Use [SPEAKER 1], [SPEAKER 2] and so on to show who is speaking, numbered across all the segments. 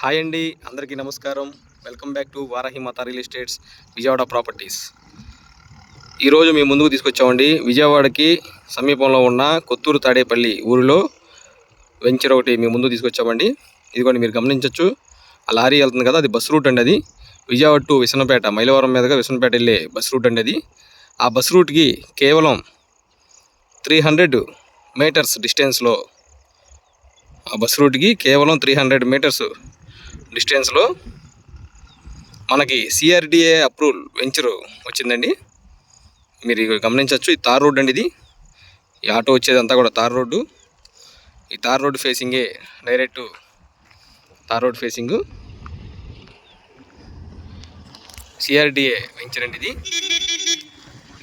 [SPEAKER 1] Hi అండి, అందరికీ నమస్కారం. Welcome back to Varahi Mata real estates Vijayawada properties. ఈరోజు మేము ముందుకు తీసుకొచ్చామండి. విజయవాడకి సమీపంలో ఉన్న కొత్తూరు తాడేపల్లి ఊరిలో వెంచర్ ఒకటి మేము ముందుకు తీసుకొచ్చామండి. ఇదిగోండి, మీరు గమనించవచ్చు. ఆ లారీ వెళ్తుంది కదా, అది బస్ రూట్ అండి. అది విజయవాడ టు విసన్నపేట, మైలవరం మీదుగా విసన్నపేట వెళ్ళే బస్ రూట్ అండి అది. ఆ బస్ రూట్కి కేవలం 300 మీటర్స్ డిస్టెన్స్లో, ఆ బస్ రూట్కి కేవలం 300 మీటర్స్ డిస్టెన్స్లో మనకి సిఆర్డిఏ అప్రూవల్ వెంచరు వచ్చిందండి. మీరు గమనించవచ్చు. ఈ తార్ రోడ్ అండి. ఇది ఈ ఆటో వచ్చేదంతా కూడా తార్ రోడ్డు. ఈ తార్ రోడ్ ఫేసింగే, direct tar road facing CRDA venture అండి. ఇది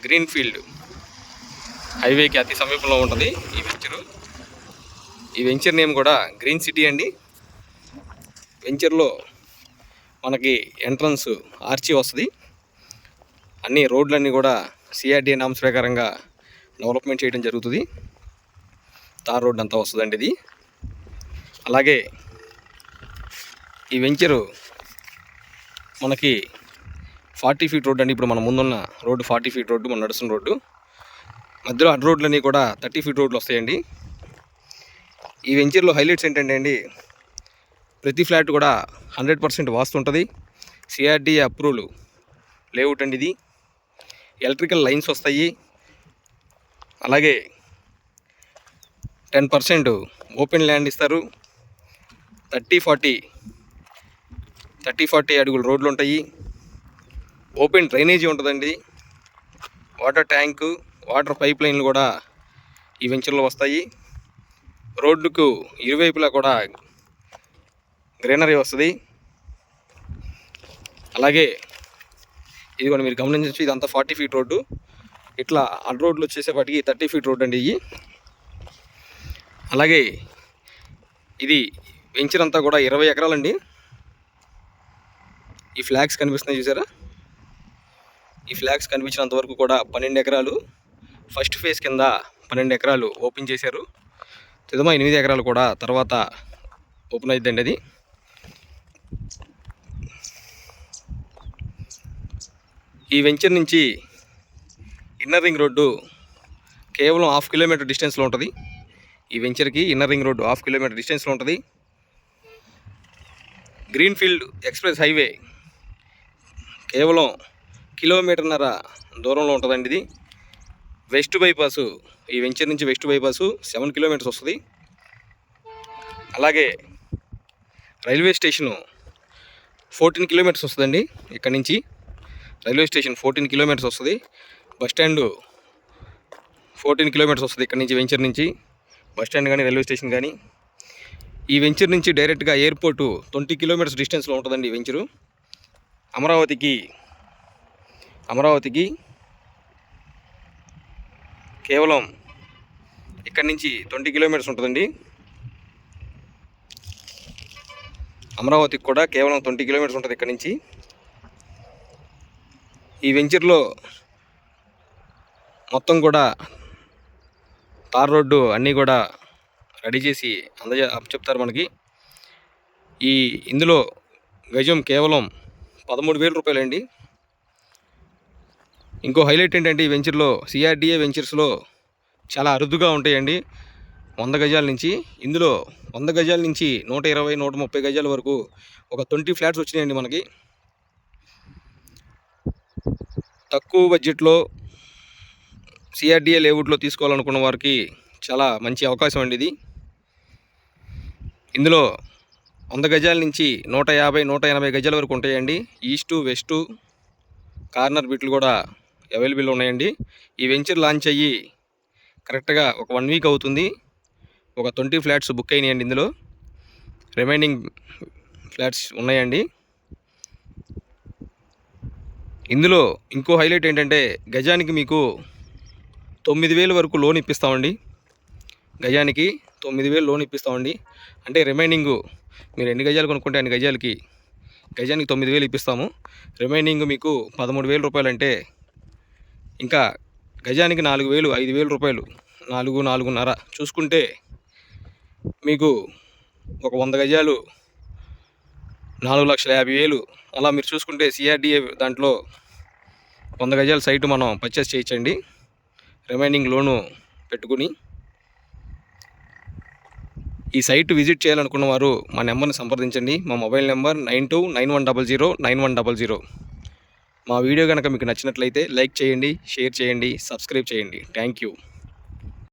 [SPEAKER 1] గ్రీన్ ఫీల్డ్ హైవేకి అతి సమీపంలో ఉంటుంది ఈ వెంచరు. ఈ వెంచర్ నేమ్ కూడా గ్రీన్ సిటీ అండి. వెంచర్లో మనకి ఎంట్రన్స్ ఆర్చి వస్తుంది. అన్ని రోడ్లన్నీ కూడా సిఆర్డిఏ నామ్స్ ప్రకారంగా డెవలప్మెంట్ చేయడం జరుగుతుంది. తార్ రోడ్ అంతా వస్తుందండి ఇది. అలాగే ఈ వెంచరు మనకి 40 ఫీట్ రోడ్ అండి. ఇప్పుడు మన ముందున్న రోడ్డు 40 ఫీట్ రోడ్డు, మనం నడుస్తున్న రోడ్డు. మధ్యలో అడ్డు రోడ్లన్నీ కూడా 30 ఫీట్ రోడ్లు వస్తాయండి. ఈ వెంచర్లో హైలైట్స్ ఏంటంటే అండి, ప్రతి ఫ్లాట్ కూడా 100% వాస్తు ఉంటుంది. సిఆర్డిఏ అప్రూవల్ లేఅవుట్ అండి ఇది. ఎలక్ట్రికల్ లైన్స్ వస్తాయి. అలాగే 10% ఓపెన్ ల్యాండ్ ఇస్తారు. 30-40 అడుగుల రోడ్లు ఉంటాయి. ఓపెన్ డ్రైనేజీ ఉంటుందండి. వాటర్ ట్యాంకు, వాటర్ పైప్ లైన్లు కూడా ఈ వెంచర్లో వస్తాయి. రోడ్డుకు ఇరువైపులా కూడా గ్రీనరీ వస్తుంది. అలాగే ఇదిగోండి, మీరు గమనించవచ్చు. ఇదంతా 40 ఫీట్ రోడ్డు. ఇట్లా అడ్ రోడ్లు వచ్చేసేపటికి 30 ఫీట్ రోడ్ అండి ఇవి. అలాగే ఇది వెంచర్ అంతా కూడా 20 ఎకరాలండి. ఈ ఫ్లాగ్స్ కనిపిస్తున్నాయి చూసారా? ఈ ఫ్లాగ్స్ కనిపించినంత వరకు కూడా 12 ఎకరాలు. ఫస్ట్ ఫేజ్ కింద 12 ఎకరాలు ఓపెన్ చేశారు. తిదమ 8 ఎకరాలు కూడా తర్వాత ఓపెన్ అయిద్దండి అది. ఈ వెంచర్ నుంచి ఇన్నర్ రింగ్ రోడ్డు కేవలం 1/2 కిలోమీటర్ డిస్టెన్స్లో ఉంటుంది. ఈ వెంచర్కి ఇన్నర్ రింగ్ రోడ్డు 1/2 కిలోమీటర్ డిస్టెన్స్లో ఉంటుంది. గ్రీన్ ఫీల్డ్ ఎక్స్ప్రెస్ హైవే కేవలం 1.5 కిలోమీటర్ల దూరంలో ఉంటుందండి ఇది. వెస్ట్ బైపాసు, ఈ వెంచర్ నుంచి వెస్ట్ బైపాసు 7 కిలోమీటర్స్ వస్తుంది. అలాగే రైల్వే స్టేషను 14 కిలోమీటర్స్ వస్తుందండి. ఇక్కడ నుంచి రైల్వే స్టేషన్ 14 కిలోమీటర్స్ వస్తుంది. బస్ స్టాండ్ 14 కిలోమీటర్స్ వస్తుంది. ఇక్కడ నుంచి వెంచర్ నుంచి బస్ స్టాండ్ కానీ రైల్వే స్టేషన్ కానీ. ఈ వెంచర్ నుంచి డైరెక్ట్గా ఎయిర్పోర్టు 20 కిలోమీటర్స్ డిస్టెన్స్లో ఉంటుందండి ఈ వెంచరు. అమరావతికి కేవలం ఇక్కడి నుంచి 20 కిలోమీటర్స్ ఉంటుందండి. అమరావతికి కూడా కేవలం 20 కిలోమీటర్స్ ఉంటుంది ఇక్కడి నుంచి. ఈ వెంచర్లో మొత్తం కూడా తార్ రోడ్డు అన్నీ కూడా రెడీ చేసి చెప్తారు మనకి. ఇందులో గజం కేవలం 13,000 రూపాయలండి. ఇంకో హైలైట్ ఏంటంటే, ఈ వెంచర్లో సిఆర్డిఏ వెంచర్స్లో చాలా అరుదుగా ఉంటాయండి 100 గజాల నుంచి. ఇందులో 100 గజాల నుంచి 120, 130 గజాల వరకు ఒక 20 ఫ్లాట్స్ వచ్చినాయండి మనకి. తక్కువ బడ్జెట్లో సిఆర్డిఏ లేఅవుట్లో తీసుకోవాలనుకున్న వారికి చాలా మంచి అవకాశం అండి ఇది. ఇందులో 100 గజాల నుంచి 150, 180 గజాల వరకు ఉంటాయండి. ఈస్టు వెస్టు కార్నర్ బిట్లు కూడా అవైలబుల్ ఉన్నాయండి. ఈ వెంచర్ లాంచ్ అయ్యి కరెక్ట్గా ఒక 1 వీక్ అవుతుంది. ఒక 20 ఫ్లాట్స్ బుక్ అయినాయండి. ఇందులో రిమైనింగ్ ఫ్లాట్స్ ఉన్నాయండి. ఇందులో ఇంకో హైలైట్ ఏంటంటే, గజానికి మీకు 9,000 వరకు లోన్ ఇప్పిస్తామండి. గజానికి 9,000 లోన్ ఇప్పిస్తామండి. అంటే రిమైనింగ్ మీరు ఎన్ని గజాలు కొనుక్కుంటే అన్ని గజానికి గజానికి 9,000 ఇప్పిస్తాము. రిమైనింగ్ మీకు 13,000 రూపాయలు. అంటే ఇంకా గజానికి 4,000, 5,000 రూపాయలు, 4-4.5 చూసుకుంటే మీకు ఒక 100 గజాలు 4,50,000 అలా మీరు చూసుకుంటే సిఆర్డిఏ దాంట్లో 100 గజాల సైటు మనం పర్చేస్ చేయొచ్చండి. రిమైనింగ్ లోను పెట్టుకుని ఈ సైట్ విజిట్ చేయాలనుకున్న వారు మా నెంబర్ని సంప్రదించండి. మా మొబైల్ నెంబర్ 9291009100. మా వీడియో కనుక మీకు నచ్చినట్లయితే లైక్ చేయండి, షేర్ చేయండి, సబ్స్క్రైబ్ చేయండి. Thank you.